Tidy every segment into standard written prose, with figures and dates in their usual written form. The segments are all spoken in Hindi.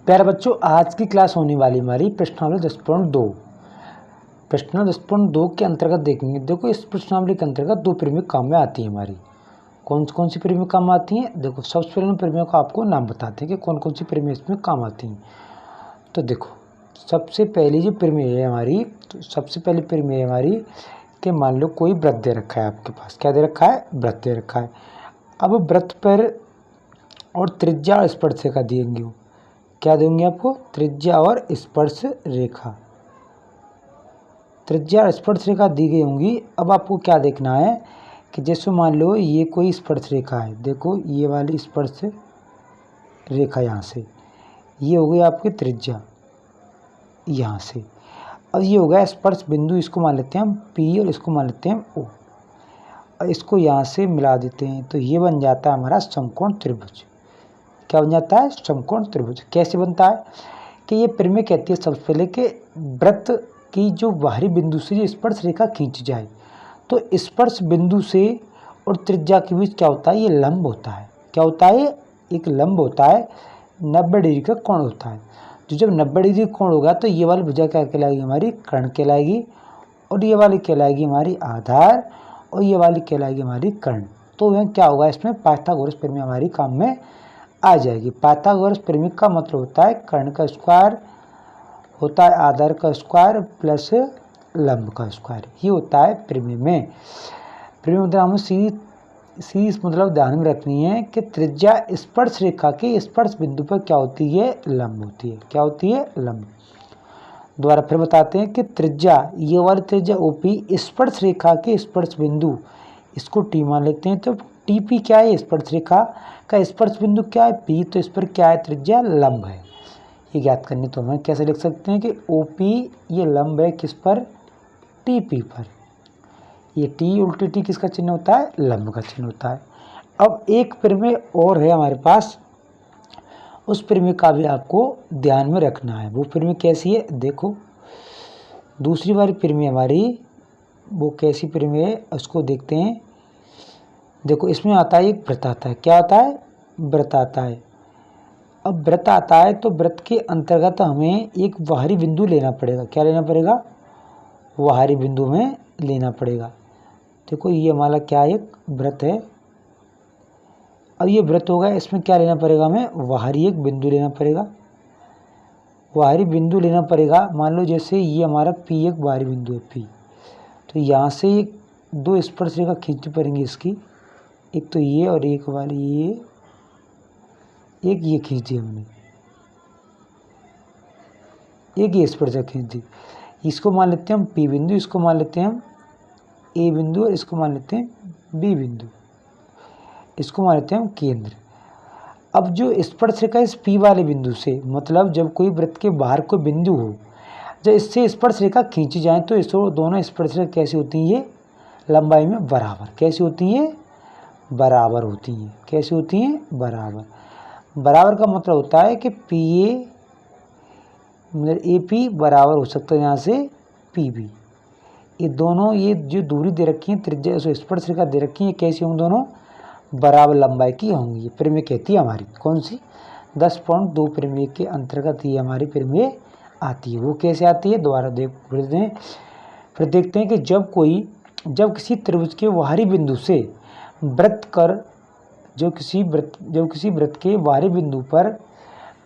प्यारे बच्चों, आज की क्लास होने वाली हमारी प्रश्नावली 10.2 प्रश्नावली 10.2 के अंतर्गत देखेंगे। देखो, इस प्रश्नावली के अंतर्गत दो प्रमेय काम में आती है हमारी। कौन कौन सी प्रमेय काम आती हैं? देखो, सबसे पहले प्रमेयों का आपको नाम बताते हैं कि कौन कौन सी प्रमेय इसमें काम आती हैं। तो देखो, सबसे पहली जो प्रमेय है हमारी, तो सबसे पहली प्रमेय है हमारी कि मान लो कोई व्रत दे रखा है आपके पास। क्या दे रखा है? व्रत दे रखा है। अब व्रत पर और त्रिज्या और स्पर्श रेखा देंगे। क्या देंगे आपको? त्रिज्या और स्पर्श रेखा। त्रिज्या और स्पर्श रेखा दी गई होंगी। अब आपको क्या देखना है कि जैसे मान लो ये कोई स्पर्श रेखा है। देखो, ये वाली स्पर्श रेखा यहाँ से, ये हो गई आपकी त्रिज्या यहाँ से। अब ये हो गया स्पर्श बिंदु, इसको मान लेते हैं हम P और इसको मान लेते हैं हम O। और इसको यहाँ से मिला देते हैं तो ये बन जाता है हमारा समकोण त्रिभुज। क्या बन जाता है? समकोण त्रिभुज। कैसे बनता है कि ये प्रमेय कहती है सबसे पहले कि वृत्त की जो बाहरी बिंदु से जो स्पर्श रेखा खींच जाए, तो स्पर्श बिंदु से और त्रिज्या के बीच क्या होता है? ये लंब होता है। क्या होता है? एक लंब होता है, 90 डिग्री का कोण होता है। तो जब 90 डिग्री कोण होगा तो ये वाली भुजा क्या कहलाएगी? हमारी कर्ण कहलाएगी। और ये वाली कहलाएगी हमारी आधार, और ये वाली कहलाएगी हमारी कर्ण। तो वह क्या होगा? इसमें पाइथागोरस प्रमेय हमारी काम में आ जाएगी। पाइथागोरस प्रमेय का मतलब होता है कर्ण का स्क्वायर होता है आधार का स्क्वायर प्लस लंब का स्क्वायर। ये होता है प्रमेय में। प्रमेय मतलब हमें सीरीज मतलब ध्यान में रखनी है कि त्रिज्या स्पर्श रेखा के स्पर्श बिंदु पर क्या होती है? लंब होती है। क्या होती है? लंब। दोबारा फिर बताते हैं कि त्रिज्या, ये वाली त्रिज्या OP स्पर्श रेखा के स्पर्श बिंदु, इसको T मान लेते हैं। तो TP क्या है? स्पर्श रेखा का स्पर्श बिंदु क्या है? P। तो इस पर क्या है? त्रिज्या लंब है। ये ज्ञात करनी तो हम कैसे लिख सकते हैं कि OP ये लंब है किस पर? TP पर। ये T उल्टी T किसका चिन्ह होता है? लंब का चिन्ह होता है। अब एक प्रमेय और है हमारे पास, उस प्रमेय का भी आपको ध्यान में रखना है। वो प्रमेय कैसी है? देखो, दूसरी वाली प्रमेय हमारी वो कैसी प्रमेय है उसको देखते हैं। देखो, इसमें आता है एक व्रत आता है। क्या आता है? व्रत आता है। अब व्रत आता है तो व्रत के अंतर्गत हमें एक बाहरी बिंदु लेना पड़ेगा। क्या लेना पड़ेगा? बाहरी बिंदु में लेना पड़ेगा। देखो, ये हमारा क्या एक व्रत है। अब ये व्रत होगा, इसमें क्या लेना पड़ेगा? हमें बाहरी एक बिंदु लेना पड़ेगा। बाहरी बिंदु लेना पड़ेगा। मान लो जैसे ये हमारा P एक बाहरी बिंदु है P। तो यहाँ से दो स्पर्श रेखा खींचनी पड़ेंगी इसकी। एक तो ये और एक वाली ये खींच दी हमने, एक ये स्पर्श रेखा खींच दी। इसको मान लेते हैं हम P बिंदु, इसको मान लेते हैं हम A बिंदु, और इसको मान लेते हैं B बिंदु, इसको मान लेते हैं हम केंद्र। अब जो स्पर्श रेखा इस P वाले बिंदु से, मतलब जब कोई वृत्त के बाहर कोई बिंदु हो, जब इससे स्पर्श रेखा खींची जाए तो इस दोनों स्पर्श रेखा कैसी होती है? लंबाई में बराबर। कैसी होती है? बराबर होती हैं। कैसी होती हैं? बराबर। बराबर का मतलब होता है कि PA मतलब AP बराबर हो सकता है यहाँ से PB। ये दोनों, ये जो दूरी दे रखी है त्रिज्या स्पर्श रेखा दे रखी है, कैसी होंगी? दोनों बराबर लंबाई की होंगी। ये प्रमेय कहती है हमारी। कौन सी? 10.2 प्रमेय के अंतर्गत ये हमारी प्रमेय आती है। वो कैसे आती है? दोबारा फिर देखते हैं कि जब किसी त्रिभुज के बाहरी बिंदु से वृत्त कर जब किसी वृत्त के बाहरी बिंदु पर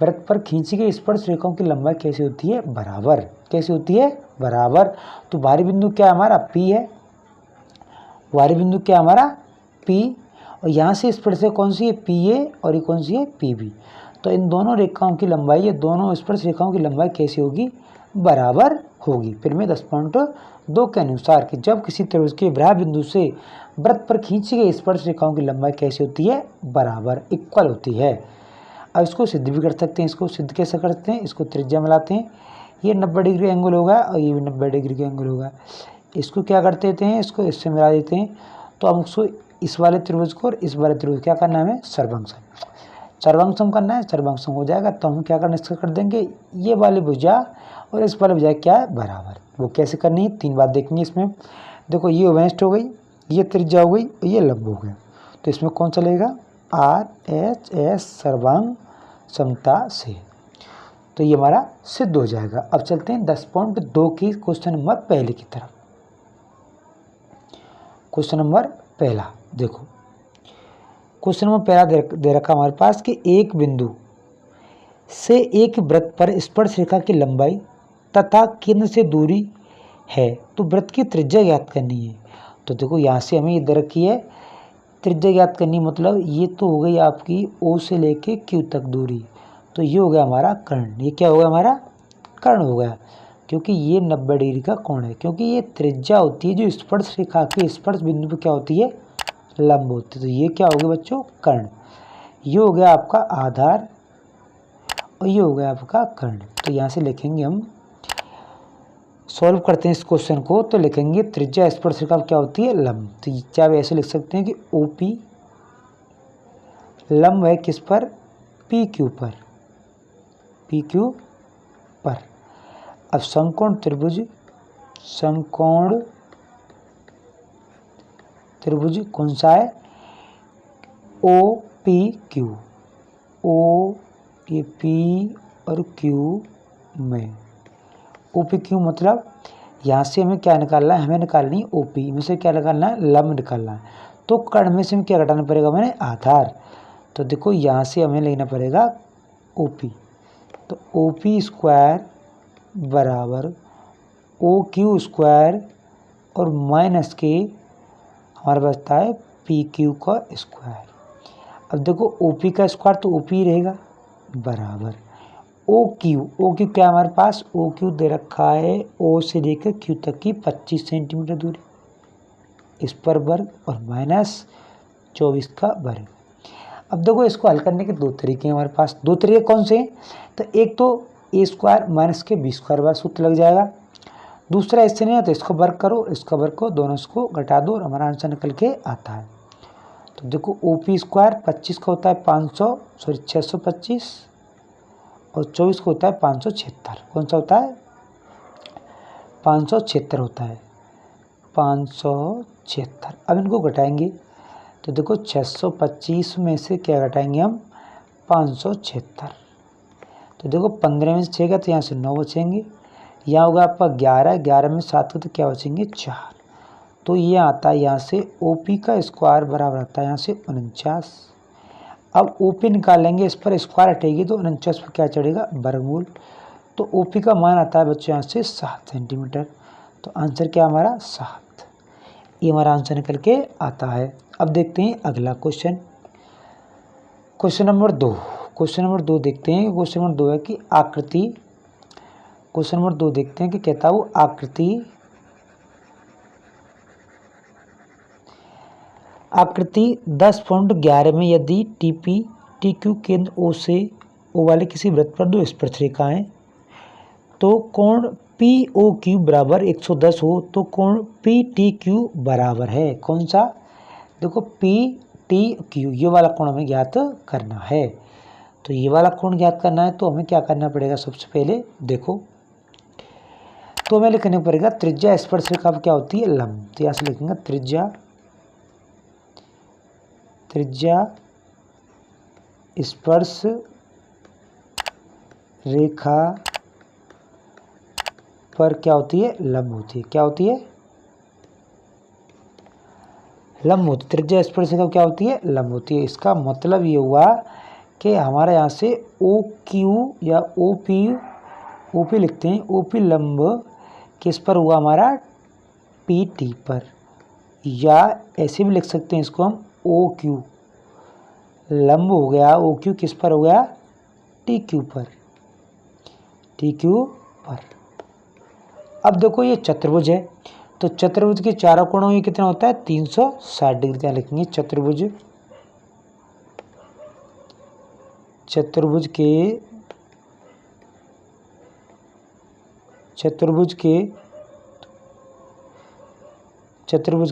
वृत्त पर खींची गई स्पर्श रेखाओं की लंबाई कैसी होती है? बराबर। कैसी होती है? बराबर। तो बाहरी बिंदु क्या हमारा? P है। बाहरी बिंदु क्या हमारा? P। और यहाँ से स्पर्श रेखा कौन सी है? PA, और ये कौन सी है? PB। तो इन दोनों रेखाओं की लंबाई, ये दोनों स्पर्श रेखाओं की लंबाई कैसी होगी? बराबर होगी। प्रमेय 10.2 के अनुसार कि जब किसी त्रिभुज के बाह्य बिंदु से वृत्त पर खींची गई स्पर्श रेखाओं की लंबाई कैसी होती है? बराबर, इक्वल होती है। अब इसको सिद्ध भी कर सकते हैं। इसको सिद्ध कैसे करते हैं? इसको त्रिज्या मिलाते हैं। ये 90 डिग्री एंगल होगा और ये भी 90 डिग्री का एंगल होगा। इसको क्या कर देते हैं? इसको इससे मिला देते हैं। तो हम उसको इस वाले त्रिभुज को और इस वाले त्रिभुज क्या करना है? हमें सर्वांगसम करना है। सर्वांगसम हो जाएगा तो हम क्या करना, इसका कर देंगे ये वाली भुजा और इस वाली भुजा क्या है? बराबर। वो कैसे करनी है? 3 बात देखनी है इसमें। देखो, ये वेस्ट हो गई, ये त्रिज्या हो गई और ये लंब हो गया। तो इसमें कौन चलेगा? RHS सर्वांग समता से। तो ये हमारा सिद्ध हो जाएगा। अब चलते हैं 10.2 की क्वेश्चन नंबर पहले की तरफ। क्वेश्चन नंबर पहला देखो, क्वेश्चन नंबर पहला दे रखा हमारे पास कि एक बिंदु से एक वृत्त पर स्पर्श रेखा की लंबाई तथा केंद्र से दूरी है, तो वृत्त की त्रिज्या ज्ञात करनी है। तो देखो यहाँ से हमें ये दे रखी है त्रिज्या ज्ञात करनी, मतलब ये तो हो गई आपकी O से लेके Q तक दूरी, तो ये हो गया हमारा कर्ण। ये क्या हो गया हमारा कर्ण हो गया, क्योंकि ये 90 डिग्री का कोण है, क्योंकि ये त्रिज्या होती है जो स्पर्श रेखा के स्पर्श बिंदु पर क्या होती है, लंब होती है। तो ये क्या हो गया बच्चों, कर्ण। ये हो गया आपका आधार और ये हो गया आपका कर्ण। तो यहाँ से लिखेंगे हम, सॉल्व करते हैं इस क्वेश्चन को, तो लिखेंगे त्रिज्या स्पर्श रेखा क्या होती है, लंब। तो चाहे ऐसे लिख सकते हैं कि OP लंब है किस पर, PQ पर, PQ पर। अब समकोण त्रिभुज कौन सा है, OPQ, O ये P और Q में, OPQ मतलब यहाँ से हमें क्या निकालना है, हमें निकालनी है OP में से क्या निकालना है, लंब निकालना है। तो कर्ण में से हमें क्या घटाना पड़ेगा, मैंने आधार। तो देखो यहाँ से हमें लेना पड़ेगा OP, तो OP स्क्वायर बराबर OQ स्क्वायर और माइनस के हमारे बचता है PQ का स्क्वायर। अब देखो OP का स्क्वायर तो OP ही रहेगा बराबर OQ क्या हमारे पास, OQ दे रखा है O से लेकर Q तक की 25 सेंटीमीटर दूरी, इस पर वर्ग और माइनस 24 का वर्ग। अब देखो इसको हल करने के दो तरीके हैं हमारे पास। दो तरीके कौन से हैं, तो एक तो A स्क्वायर माइनस के B स्क्वायर वाला सूत्र लग जाएगा, दूसरा इससे नहीं है तो इसको वर्ग करो, इसका वर्ग करो, दोनों इसको घटा दो और हमारा आंसर निकल के आता है। तो देखो OP स्क्वायर 25 का होता है 625 और 24 को होता है 576। कौन सा होता है, 576 होता है, 576। अब इनको घटाएंगे तो देखो 625 में से क्या घटाएंगे हम, 576। तो देखो 15 में से 6 का तो यहाँ से 9 बचेंगे, यहाँ होगा आपका 11 में 7 का तो क्या बचेंगे 4। तो ये आता है यहाँ से OP का स्क्वायर बराबर आता है यहाँ से 49। अब OP निकालेंगे, इस पर स्क्वायर हटेगी तो 49 पर क्या चढ़ेगा, वर्गमूल। तो OP का मान आता है बच्चों यहाँ से 7 सेंटीमीटर। तो आंसर क्या हमारा 7, ये हमारा आंसर निकल के आता है। अब देखते हैं अगला question, question number 2। Question number 2 देखते हैं, क्वेश्चन नंबर 2 है कि आकृति, क्वेश्चन नंबर 2 देखते हैं कि कहता हूँ आकृति 10.11 में यदि TQ केंद्र O से O वाले किसी वृत्त पर दो स्पर्श रेखाएं, तो कोण POQ बराबर 110 हो, तो कोण PTQ बराबर है कौन सा, देखो PTQ ये वाला कोण हमें ज्ञात करना है। तो ये वाला कोण ज्ञात करना है तो हमें क्या करना पड़ेगा, सबसे पहले देखो तो हमें लिखने पड़ेगा त्रिज्या स्पर्श रेखा क्या होती है, लंब। तो यहाँ से लिखेंगे त्रिज्या स्पर्श रेखा पर क्या होती है, लंब होती है। क्या होती है, लंब होती है। त्रिज्या स्पर्श रेखा क्या होती है, लंब होती है। इसका मतलब ये हुआ कि हमारे यहाँ से OQ या OP लिखते हैं, OP लंब किस पर हुआ हमारा, PT पर, या ऐसे भी लिख सकते हैं इसको हम OQ लंब हो गया, OQ किस पर हो गया, TQ पर। अब देखो ये चतुर्भुज है, तो चतुर्भुज के चारों कोणों में कितना होता है, 360 डिग्री। क्या लिखेंगे, चतुर्भुज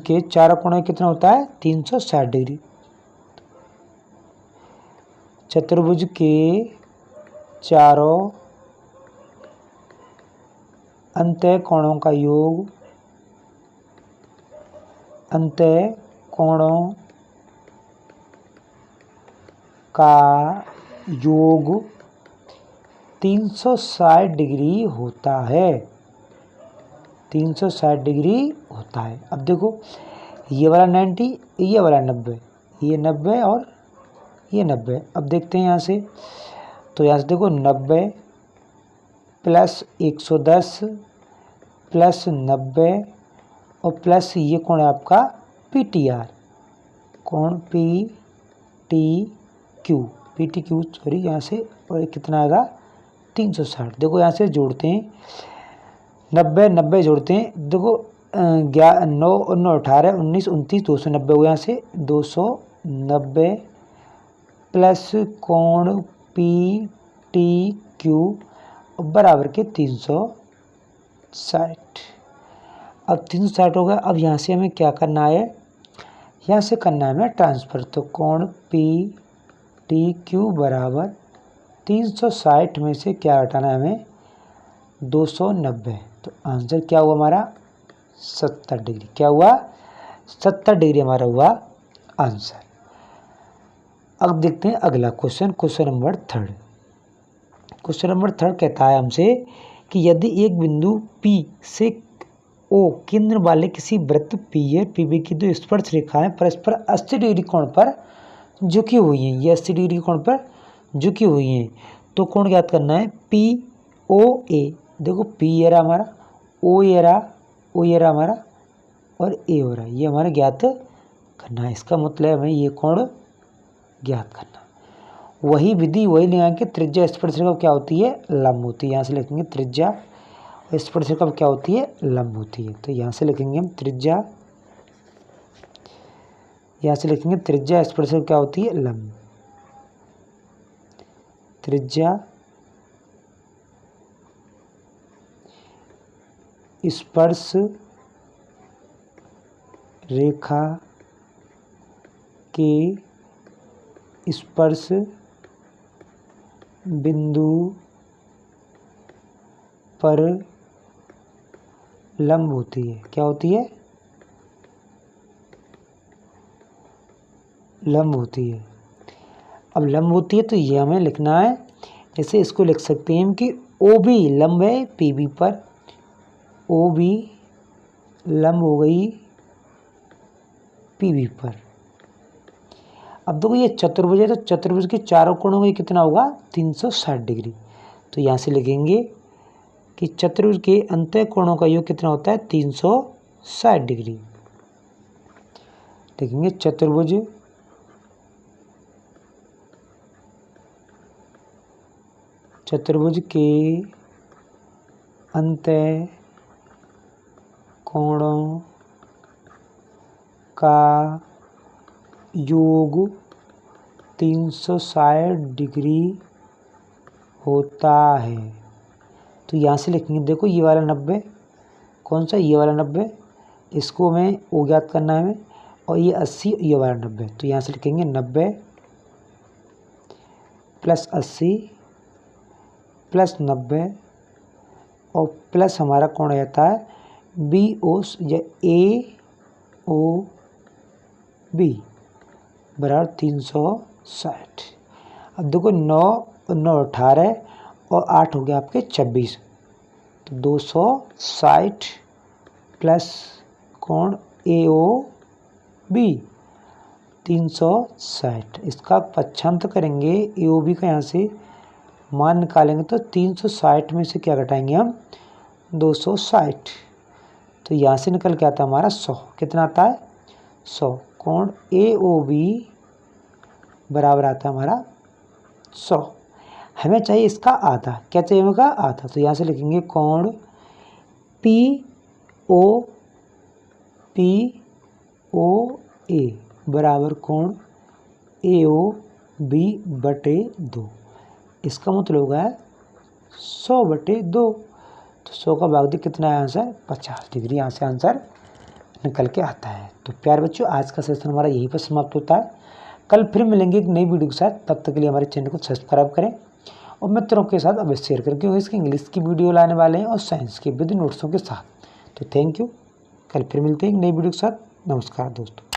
के चारों कोणों में कितना होता है, 360 डिग्री। चतुर्भुज के चारों अंतः कोणों का योग, अंतः कोणों का योग 360 डिग्री होता है, 360 डिग्री होता है। अब देखो ये वाला 90, ये वाला 90, ये 90 और ये 90। अब देखते हैं यहाँ से, तो यहाँ से देखो 90 प्लस 110 प्लस 90 और प्लस ये कौन है आपका PTR, कौन PTQ सॉरी यहाँ से, और कितना आएगा 360। देखो यहाँ से जोड़ते हैं 90 जोड़ते हैं, देखो 9 और 9 18 19 29 290 हो, यहाँ से 290 प्लस कोण PTQ बराबर के 360। अब 360 हो गया। अब यहाँ से हमें क्या करना है, यहाँ से करना है हमें ट्रांसफ़र, तो कोण PTQ बराबर 360 में से क्या हटाना है हमें 290। तो आंसर क्या हुआ हमारा 70 डिग्री। क्या हुआ 70 डिग्री हमारा हुआ आंसर। अब देखते हैं अगला question, question number 3। Question number 3 कहता है हमसे कि यदि एक बिंदु P से O केंद्र वाले किसी वृत्त P और PB की दो स्पर्श रेखाएं परस्पर 80 डिग्री कोण पर झुकी हुई हैं, ये 80 डिग्री कोण पर झुकी हुई हैं, तो कोण ज्ञात करना है POA। देखो P ये रहा हमारा, O ये रहा हमारा, और A हो रहा है, ये हमारा ज्ञात करना है। इसका मतलब हमें ये कोण ज्ञात करना। वही विधि वही लेंगे, त्रिज्या स्पर्शरेखा क्या होती है लंब होती है। यहाँ से लिखेंगे त्रिज्या स्पर्शरेखा क्या होती है लंब होती है। तो यहाँ से लिखेंगे हम त्रिज्या, यहाँ से लिखेंगे त्रिज्या स्पर्शरेखा क्या होती है लंब। त्रिज्या स्पर्श रेखा के स्पर्श बिंदु पर लंब होती है। क्या होती है लंब होती है। अब लंब होती है तो ये हमें लिखना है, जैसे इसको लिख सकते हैं कि OB लंब है PB पर, OB लंब हो गई PB पर। अब देखो ये चतुर्भुज है, तो चतुर्भुज के चारों कोणों में कितना होगा 360 डिग्री। तो यहाँ से लिखेंगे कि चतुर्भुज के अंतः कोणों का योग कितना होता है 360 डिग्री। लिखेंगे चतुर्भुज के अंतः कोणों का योग 360 डिग्री होता है। तो यहाँ से लिखेंगे, देखो ये वाला 90, कौन सा ये वाला 90, इसको हमें O ज्ञात करना है हमें, और ये 80, ये वाला 90। तो यहाँ से लिखेंगे 90 प्लस 80 प्लस 90 और प्लस हमारा कौन रहता है BO या AOB बराबर 360। अब देखो 9 और 9 18 और 8 हो गया आपके 26, तो 260 प्लस कोण AOB 360। इसका पक्षांतर करेंगे AOB का, यहाँ से मान निकालेंगे तो 360 में से क्या घटाएंगे हम 260। तो यहाँ से निकल के आता है हमारा 100। कितना आता है 100। कोण AOB बराबर आता है हमारा 100। हमें चाहिए इसका आधा। क्या चाहिए हमें का आधा। तो यहाँ से लिखेंगे कोण POA बराबर कोण AOB बटे 2। इसका मतलब होगा 100 बटे 2। तो 100 का भाग दे कितना है आंसर 50 डिग्री। यहाँ से आंसर निकल के आता है। तो प्यार बच्चों, आज का सेशन हमारा यहीं पर समाप्त होता है। कल फिर मिलेंगे एक नई वीडियो के साथ। तब तक के लिए हमारे चैनल को सब्सक्राइब करें और मित्रों के साथ अवश्य शेयर करें, क्योंकि इसकी इंग्लिश की वीडियो लाने वाले हैं और साइंस के विद नोट्सों के साथ। तो थैंक यू। कल फिर मिलते हैं एक नई वीडियो के साथ। नमस्कार दोस्तों।